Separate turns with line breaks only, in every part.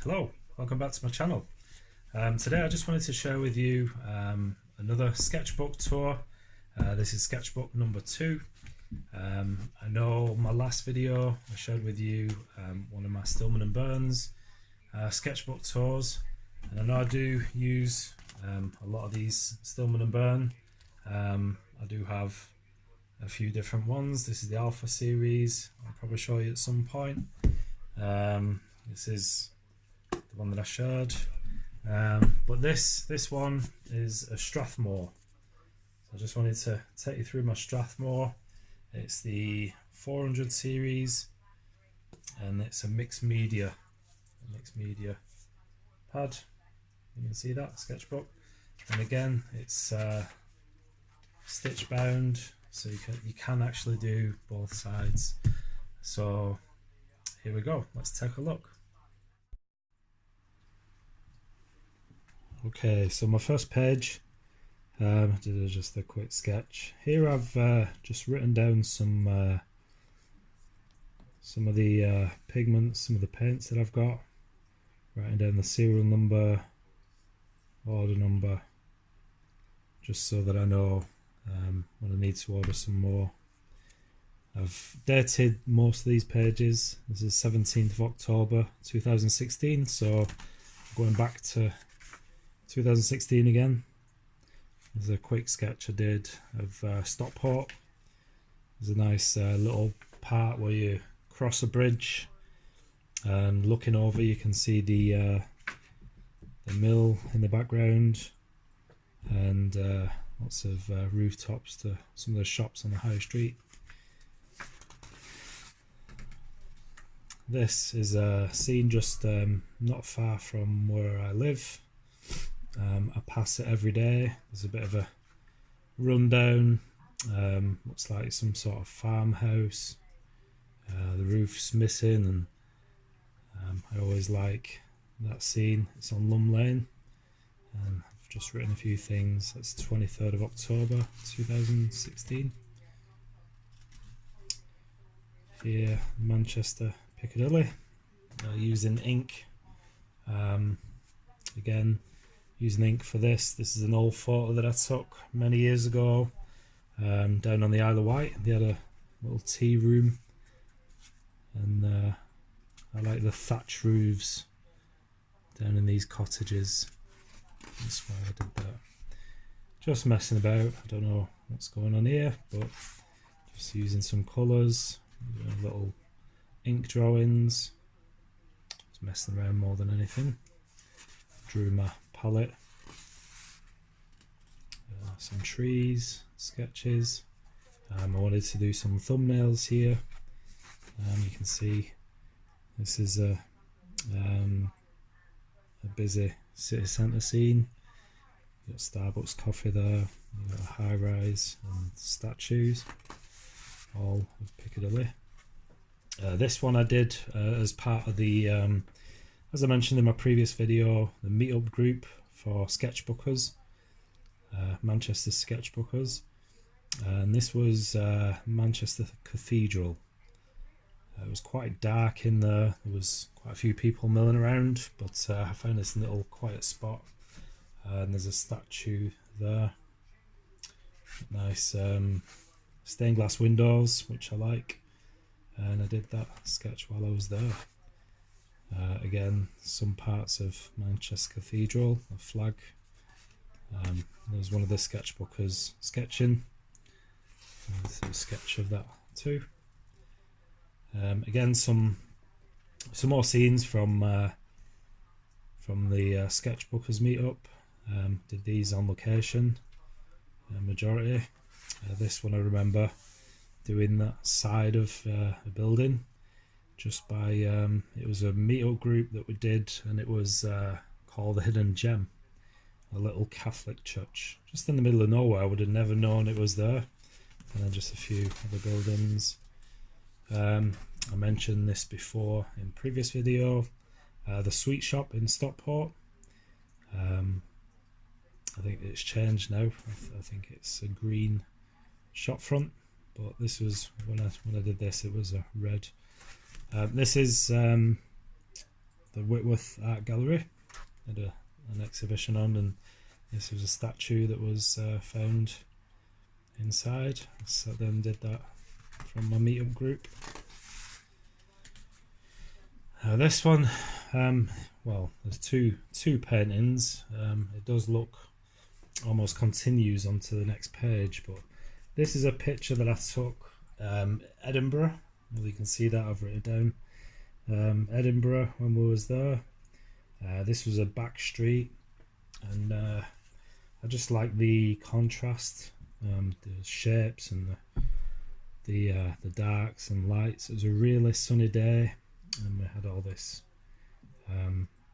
Hello, welcome back to my channel. Today I just wanted to share with you another sketchbook tour. This is sketchbook number 2. I know my last video I shared with you one of my Stillman and Burns sketchbook tours, and I know I do use a lot of these Stillman and Burn. I do have a few different ones. This is the Alpha series. I'll probably show you at some point. This is the one that I shared, but this one is a Strathmore. So I just wanted to take you through my Strathmore. It's the 400 series, and it's a mixed media pad. You can see that sketchbook, and again it's stitch bound, so you can actually do both sides. So here we go. Let's take a look. Okay, so my first page, did just a quick sketch. Here I've just written down some of the pigments, some of the paints that I've got, writing down the serial number, order number, just so that I know when I need to order some more. I've dated most of these pages. This is 17th of October 2016, so going back to 2016 again. There's a quick sketch I did of Stockport. There's a nice little part where you cross a bridge, and looking over you can see the mill in the background, and lots of rooftops to some of the shops on the high street. This is a scene just not far from where I live. I pass it every day. There's a bit of a rundown. Looks like some sort of farmhouse. The roof's missing, and I always like that scene. It's on Lum Lane, and I've just written a few things. That's 23rd of October 2016. Here, Manchester, Piccadilly. Using ink. Again, using ink for this. This is an old photo that I took many years ago down on the Isle of Wight. They had a little tea room, and I like the thatch roofs down in these cottages. That's why I did that. Just messing about. I don't know what's going on here, but just using some colours, little ink drawings. Just messing around more than anything. Drew my palette, some trees, sketches. I wanted to do some thumbnails here. You can see this is a busy city centre scene. You've got Starbucks coffee there, you've got a high rise and statues, all of Piccadilly. This one I did as part of the as I mentioned in my previous video, the meetup group for sketchbookers, Manchester sketchbookers, and this was Manchester Cathedral. It was quite dark in there. There was quite a few people milling around, but I found this little quiet spot, and there's a statue there. Nice stained glass windows, which I like, and I did that sketch while I was there. Again, some parts of Manchester Cathedral, a flag. There's one of the sketchbookers sketching. There's a sketch of that too. Again, some more scenes from the sketchbookers meetup. Did these on location, majority. This one I remember doing that side of a building. Just by it was a meetup group that we did, and it was called the Hidden Gem, a little Catholic church just in the middle of nowhere. I would have never known it was there. And then just a few other buildings. I mentioned this before in previous video, the sweet shop in Stockport. I think it's changed now. I think it's a green shop front, but this was when I did this, it was a red. This is the Whitworth Art Gallery. Had an exhibition on, and this was a statue that was found inside. So then did that from my meetup group. This one, well, there's two paintings. It does look almost continues onto the next page, but this is a picture that I took Edinburgh. Well, you can see that I've written down Edinburgh when we was there. This was a back street, and I just like the contrast, the shapes and the darks and lights. It was a really sunny day, and we had all this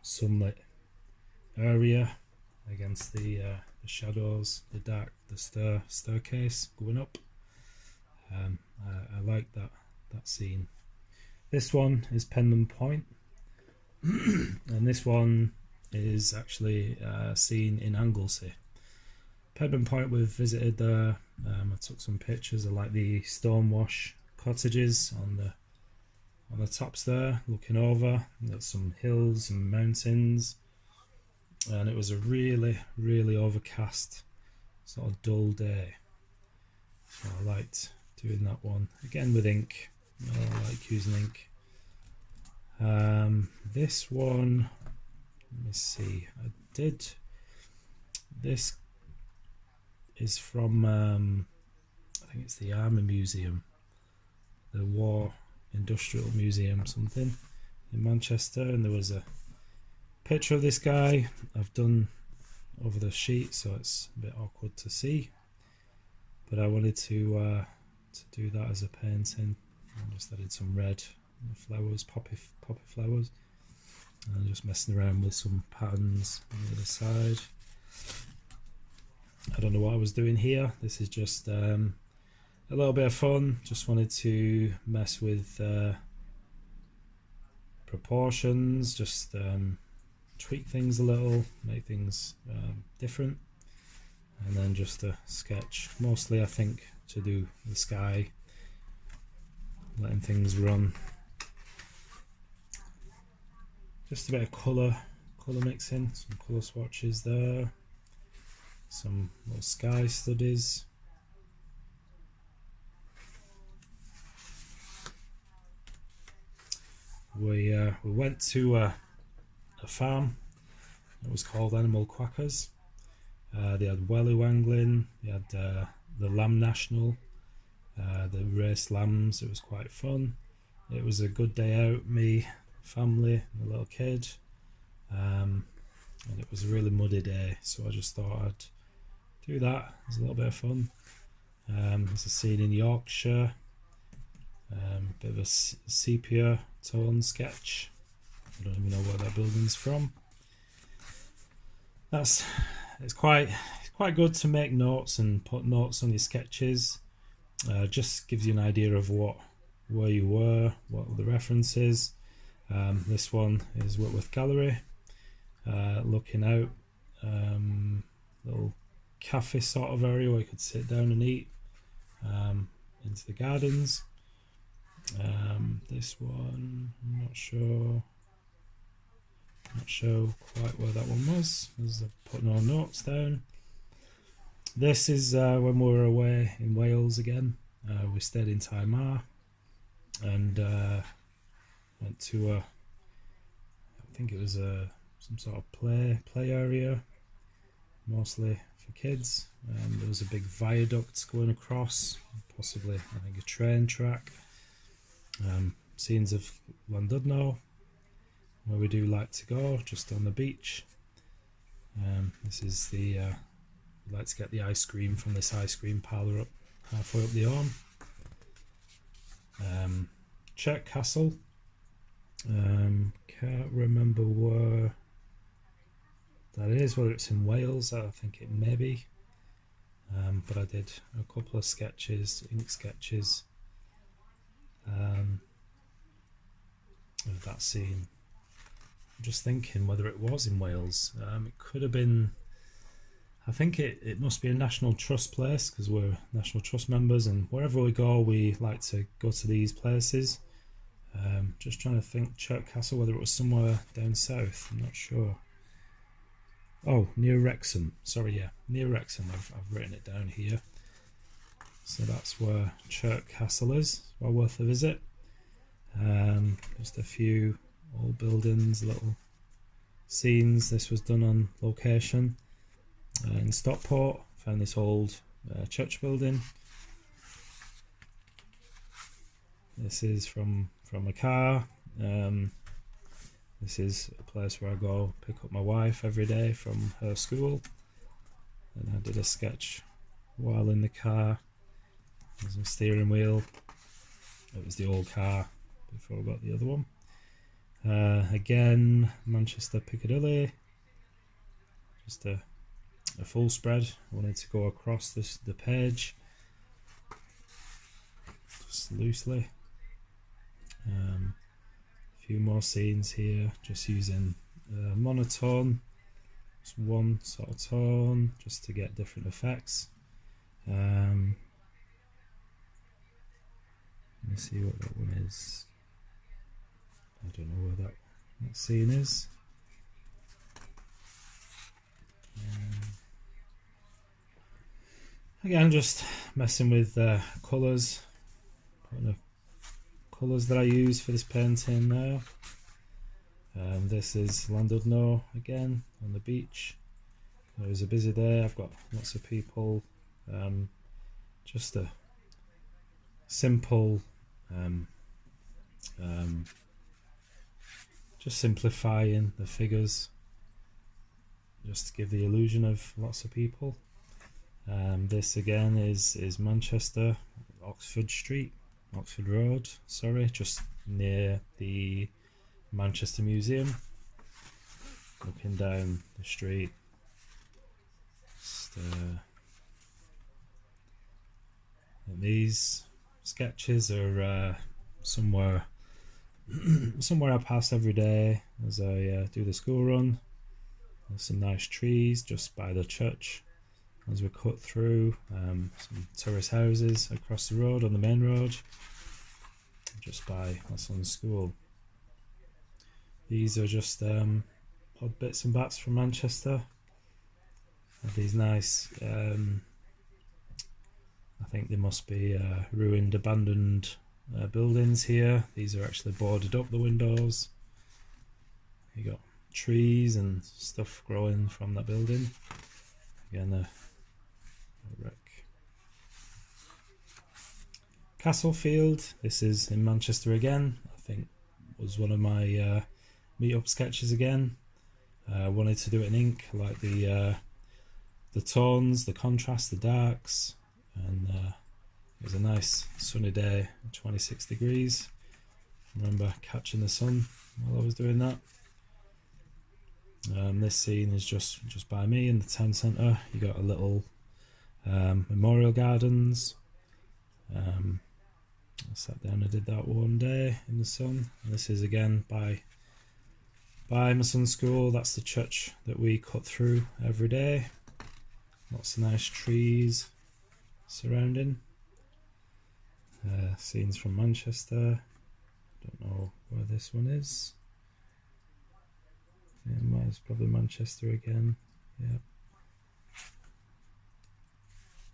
sunlit area against the shadows, the staircase going up. I like that scene. This one is Penman Point, and this one is actually seen in Anglesey. Penman Point, we've visited there. I took some pictures. I like the stonewash cottages on the tops there, looking over. There's some hills and mountains, and it was a really overcast, sort of dull day. So I liked doing that one again with ink. I like using ink. This one, let me see. This is from I think it's the Army Museum, the War Industrial Museum, something in Manchester, and there was a picture of this guy I've done over the sheet, so it's a bit awkward to see, but I wanted to do that as a painting. I just added some red flowers, poppy flowers, and just messing around with some patterns on the other side. I don't know what I was doing here. This is just a little bit of fun. Just wanted to mess with proportions, just tweak things a little, make things different, and then just a sketch. Mostly I think to do the sky, letting things run. Just a bit of colour mixing, some colour swatches there, some little sky studies. We went to a farm. It was called Animal Quackers. They had welly wangling, they had the Lamb National, they raced lambs. It was quite fun. It was a good day out, me, family, and a little kid, and it was a really muddy day, so I just thought I'd do that. It was a little bit of fun. There's a scene in Yorkshire, bit of a sepia tone sketch. I don't even know where that building's from. It's quite good to make notes and put notes on your sketches. Just gives you an idea of where you were, what the references. This one is Whitworth Gallery, looking out, little cafe sort of area where you could sit down and eat, into the gardens. This one, I'm not sure quite where that one was, as I'm putting our notes down. This is when we were away in Wales again. We stayed in Stathmore and went to I think it was some sort of play area, mostly for kids. There was a big viaduct going across, possibly I think a train track. Scenes of Llandudno, where we do like to go, just on the beach. This is the we like to get the ice cream from this ice cream parlour up halfway up the Orme. Chirk Castle. Can't remember where that is, whether it's in Wales. I think it may be. But I did a couple of sketches, ink sketches, of that scene. I'm just thinking whether it was in Wales. It could have been. I think it must be a National Trust place, because we're National Trust members, and wherever we go we like to go to these places. Just trying to think, Chirk Castle, whether it was somewhere down south, I'm not sure. Oh, near Wrexham, sorry, yeah, near Wrexham, I've written it down here. So that's where Chirk Castle is, well worth a visit. Just a few old buildings, little scenes. This was done on location in Stockport. Found this old church building. This is from a car. This is a place where I go pick up my wife every day from her school, and I did a sketch while in the car. There's a steering wheel. It was the old car before I got the other one. Again, Manchester Piccadilly. Just a full spread. I wanted to go across the page just loosely. A few more scenes here, just using monotone, just one sort of tone, just to get different effects. Let me see what that one is. I don't know where that scene is. Again, just messing with colours, putting the colours that I use for this painting there. This is Llandudno again on the beach. It was a busy day. I've got lots of people. Just a simple, just simplifying the figures, just to give the illusion of lots of people. This again is Manchester, Oxford Road, sorry, just near the Manchester Museum. Looking down the street. Just, these sketches are somewhere I pass every day as I do the school run. There's some nice trees just by the church as we cut through, some terrace houses across the road on the main road just by my son's school. These are just odd bits and bats from Manchester. These nice, I think they must be ruined, abandoned buildings here. These are actually boarded up, the windows. You got trees and stuff growing from that building. Again, a wreck. Castlefield, this is in Manchester again. I think was one of my meetup sketches again. I wanted to do it in ink. I like the tones, the contrast, the darks, and it was a nice sunny day, 26 degrees. I remember catching the sun while I was doing that. This scene is just by me in the town centre. You got a little memorial gardens. I sat down and did that one day in the sun. And this is again by my son's school. That's the church that we cut through every day. Lots of nice trees surrounding. Scenes from Manchester. Don't know where this one is. Yeah, it's probably Manchester again. Yeah.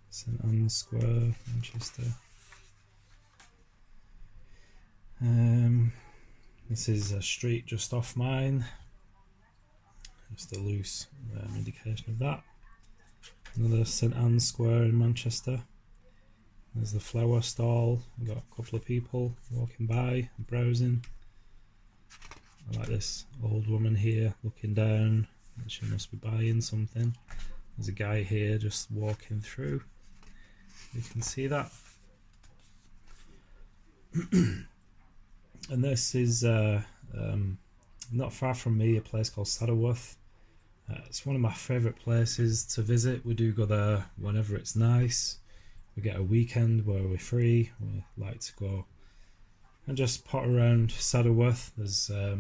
St Anne's Square, Manchester. This is a street just off mine. Just a loose indication of that. Another St Anne's Square in Manchester. There's the flower stall. We've got a couple of people walking by and browsing. I like this old woman here looking down. She must be buying something. There's a guy here just walking through. You can see that. And this is not far from me, a place called Saddleworth. It's one of my favourite places to visit. We do go there whenever it's nice. We get a weekend where we're free. We like to go and just pot around Saddleworth. There's a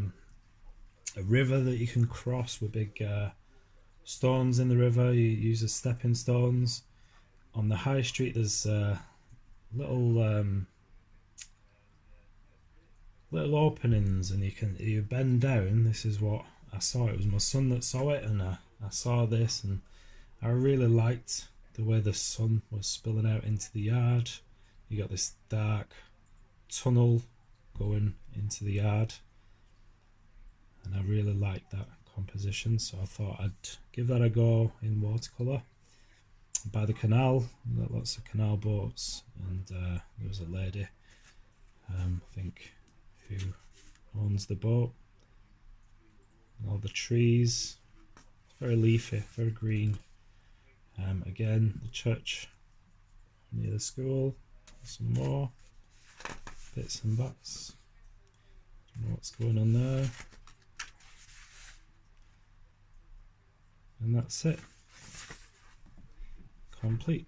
river that you can cross with big stones in the river. You use as stepping stones. On the high street there's little little openings, and you bend down. This is what I saw. It was my son that saw it, and I saw this, and I really liked the way the sun was spilling out into the yard. You got this dark tunnel going into the yard, and I really liked that composition, so I thought I'd give that a go in watercolour. By the canal, got lots of canal boats, and there was a lady, I think, who owns the boat. And all the trees, very leafy, very green. Again, the church near the school, some more bits and bats. Don't know what's going on there. And that's it. Complete.